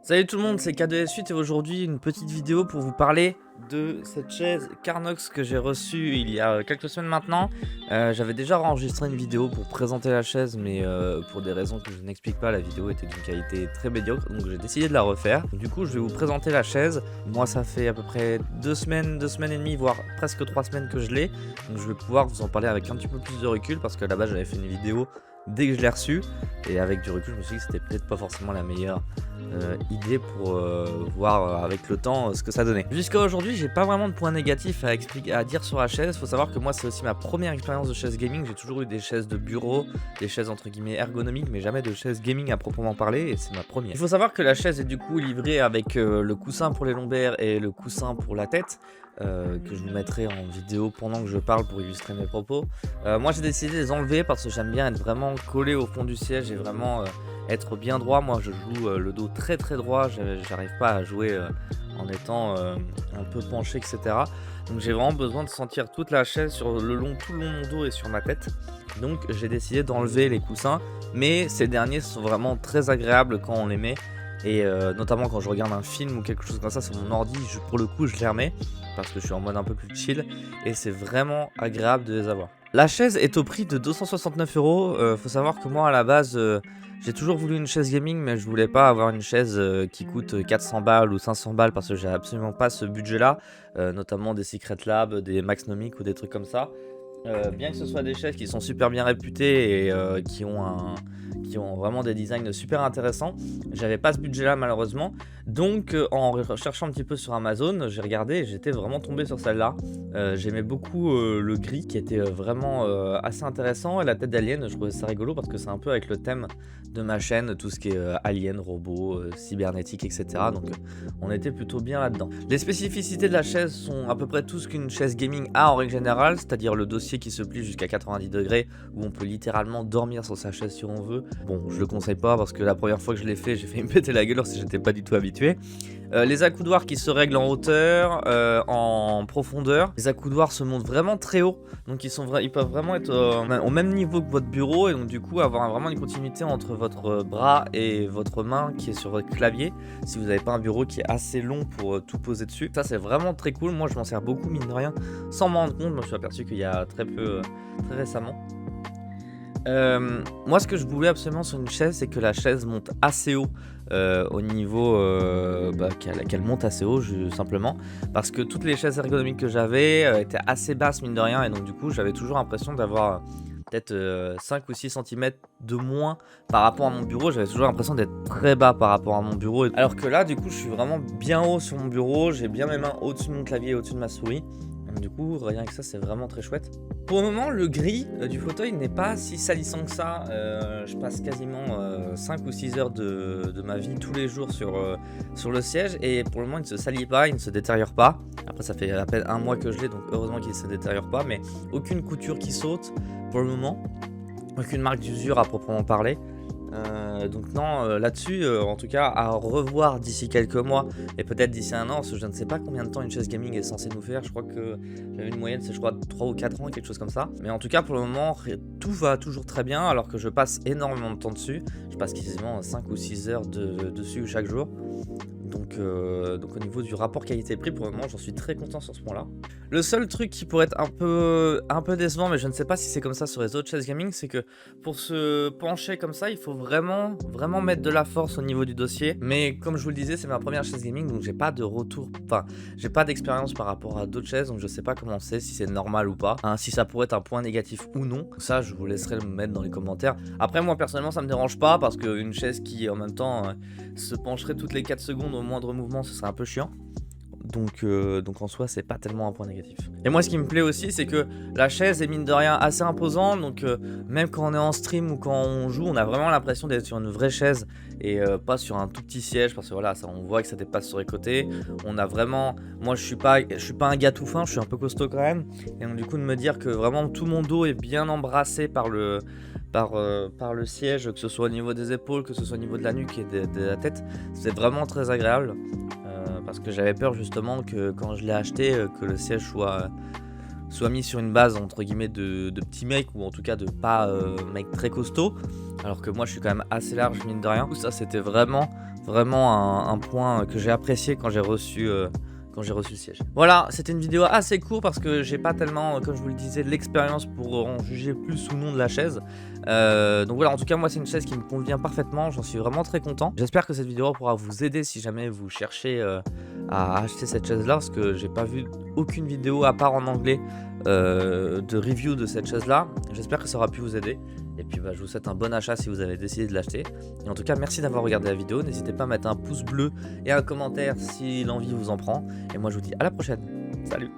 Salut tout le monde, c'est K2S8 et aujourd'hui une petite vidéo pour vous parler de cette chaise Carnox que j'ai reçue il y a quelques semaines maintenant. J'avais déjà enregistré une vidéo pour présenter la chaise, mais pour des raisons que je n'explique pas, la vidéo était d'une qualité très médiocre, donc j'ai décidé de la refaire. Du coup, je vais vous présenter la chaise. Moi, ça fait à peu près 2 semaines et demie, voire presque 3 semaines que je l'ai. Donc je vais pouvoir vous en parler avec un petit peu plus de recul parce que là-bas, j'avais fait une vidéo dès que je l'ai reçue. Et avec du recul, je me suis dit que c'était peut-être pas forcément la meilleure idée pour voir avec le temps ce que ça donnait. Jusqu'à aujourd'hui, j'ai pas vraiment de points négatifs à dire sur la chaise. Faut savoir que moi, c'est aussi ma première expérience de chaise gaming. J'ai toujours eu des chaises de bureau, des chaises entre guillemets ergonomiques, mais jamais de chaise gaming à proprement parler, et c'est ma première. Il faut savoir que la chaise est du coup livrée avec le coussin pour les lombaires et le coussin pour la tête. Que je vous mettrai en vidéo pendant que je parle pour illustrer mes propos. Moi j'ai décidé de les enlever parce que j'aime bien être vraiment collé au fond du siège et vraiment être bien droit. Moi je joue le dos très droit, j'arrive pas à jouer en étant un peu penché, etc. Donc j'ai vraiment besoin de sentir toute la chaise sur tout le long de mon dos et sur ma tête. Donc j'ai décidé d'enlever les coussins, mais ces derniers sont vraiment très agréables quand on les met. Et notamment quand je regarde un film ou quelque chose comme ça sur mon ordi, pour le coup je les remets parce que je suis en mode un peu plus chill et c'est vraiment agréable de les avoir. La chaise est au prix de 269 €. Faut savoir que moi à la base j'ai toujours voulu une chaise gaming, mais je voulais pas avoir une chaise qui coûte 400 balles ou 500 balles parce que j'ai absolument pas ce budget là, notamment des Secret Lab, des Maxnomic ou des trucs comme ça. Bien que ce soit des chaises qui sont super bien réputées et qui ont vraiment des designs super intéressants, j'avais pas ce budget là malheureusement. Donc en recherchant un petit peu sur Amazon, j'ai regardé et j'étais vraiment tombé sur celle-là. J'aimais beaucoup le gris qui était vraiment assez intéressant, et la tête d'alien, je trouvais ça rigolo parce que c'est un peu avec le thème de ma chaîne, tout ce qui est alien, robot, cybernétique, etc. Donc on était plutôt bien là-dedans. Les spécificités de la chaise sont à peu près tout ce qu'une chaise gaming a en règle générale, c'est-à-dire le dossier qui se plie jusqu'à 90 degrés, où on peut littéralement dormir sur sa chaise si on veut. Bon, je le conseille pas parce que la première fois que je l'ai fait, j'ai failli me péter la gueule parce que j'étais pas du tout habitué. Les accoudoirs qui se règlent en hauteur, en profondeur. Les accoudoirs se montent vraiment très haut, donc ils peuvent vraiment être au même niveau que votre bureau, et donc du coup avoir vraiment une continuité entre votre bras et votre main qui est sur votre clavier, si vous n'avez pas un bureau qui est assez long pour tout poser dessus. Ça c'est vraiment très cool, moi je m'en sers beaucoup mine de rien, sans m'en rendre compte. Je me suis aperçu qu'il y a très récemment. Moi ce que je voulais absolument sur une chaise, c'est que la chaise monte assez haut, au niveau qu'elle monte assez haut simplement parce que toutes les chaises ergonomiques que j'avais étaient assez basses mine de rien, et donc du coup j'avais toujours l'impression d'avoir peut-être 5 ou 6 centimètres de moins par rapport à mon bureau. J'avais toujours l'impression d'être très bas par rapport à mon bureau, alors que là du coup je suis vraiment bien haut sur mon bureau, j'ai bien mes mains au-dessus de mon clavier et au-dessus de ma souris. Donc, du coup rien que ça c'est vraiment très chouette. Pour le moment, le gris du fauteuil n'est pas si salissant que ça. Je passe quasiment 5 ou 6 heures de ma vie tous les jours sur le siège, et pour le moment il ne se salit pas, il ne se détériore pas. Après ça fait à peine un mois que je l'ai, donc heureusement qu'il ne se détériore pas, mais aucune couture qui saute pour le moment, aucune marque d'usure à proprement parler. Donc non, là-dessus, en tout cas, à revoir d'ici quelques mois et peut-être d'ici un an, parce que je ne sais pas combien de temps une chaise gaming est censée nous faire. Je crois que j'avais une moyenne, c'est je crois 3 ou 4 ans, quelque chose comme ça. Mais en tout cas, pour le moment, tout va toujours très bien, alors que je passe énormément de temps dessus. Je passe quasiment 5 ou 6 heures dessus chaque jour. Donc au niveau du rapport qualité-prix, pour le moment, j'en suis très content sur ce point-là. Le seul truc qui pourrait être un peu décevant, mais je ne sais pas si c'est comme ça sur les autres chaises gaming, c'est que pour se pencher comme ça, il faut vraiment mettre de la force au niveau du dossier. Mais comme je vous le disais, c'est ma première chaise gaming, donc j'ai pas de retour, enfin, j'ai pas d'expérience par rapport à d'autres chaises, donc je sais pas comment c'est, si c'est normal ou pas, hein, si ça pourrait être un point négatif ou non. Ça, je vous laisserai le mettre dans les commentaires. Après, moi personnellement, ça me dérange pas parce qu'une chaise qui en même temps se pencherait toutes les 4 secondes au moindre mouvement, ce serait un peu chiant. Donc en soi c'est pas tellement un point négatif. Et moi ce qui me plaît aussi, c'est que la chaise est mine de rien assez imposante, donc même quand on est en stream ou quand on joue, on a vraiment l'impression d'être sur une vraie chaise et pas sur un tout petit siège, parce que voilà, ça, on voit que ça dépasse sur les côtés. On a vraiment, moi je suis pas un gars tout fin, je suis un peu costaud quand même, et donc du coup de me dire que vraiment tout mon dos est bien embrassé par le siège, que ce soit au niveau des épaules, que ce soit au niveau de la nuque et de la tête, c'est vraiment très agréable. Parce que j'avais peur justement que quand je l'ai acheté, que le siège soit mis sur une base entre guillemets de petits mecs, ou en tout cas de pas mecs très costauds, alors que moi je suis quand même assez large mine de rien. Ça c'était vraiment un point que j'ai apprécié quand j'ai reçu le siège. Voilà, c'était une vidéo assez courte parce que j'ai pas tellement, comme je vous le disais, l'expérience pour en juger plus ou non de la chaise. Donc voilà, en tout cas moi c'est une chaise qui me convient parfaitement, j'en suis vraiment très content. J'espère que cette vidéo pourra vous aider si jamais vous cherchez à acheter cette chaise là, parce que j'ai pas vu aucune vidéo à part en anglais de review de cette chaise là. J'espère que ça aura pu vous aider. Et puis je vous souhaite un bon achat si vous avez décidé de l'acheter. Et en tout cas, merci d'avoir regardé la vidéo. N'hésitez pas à mettre un pouce bleu et un commentaire si l'envie vous en prend. Et moi, je vous dis à la prochaine. Salut!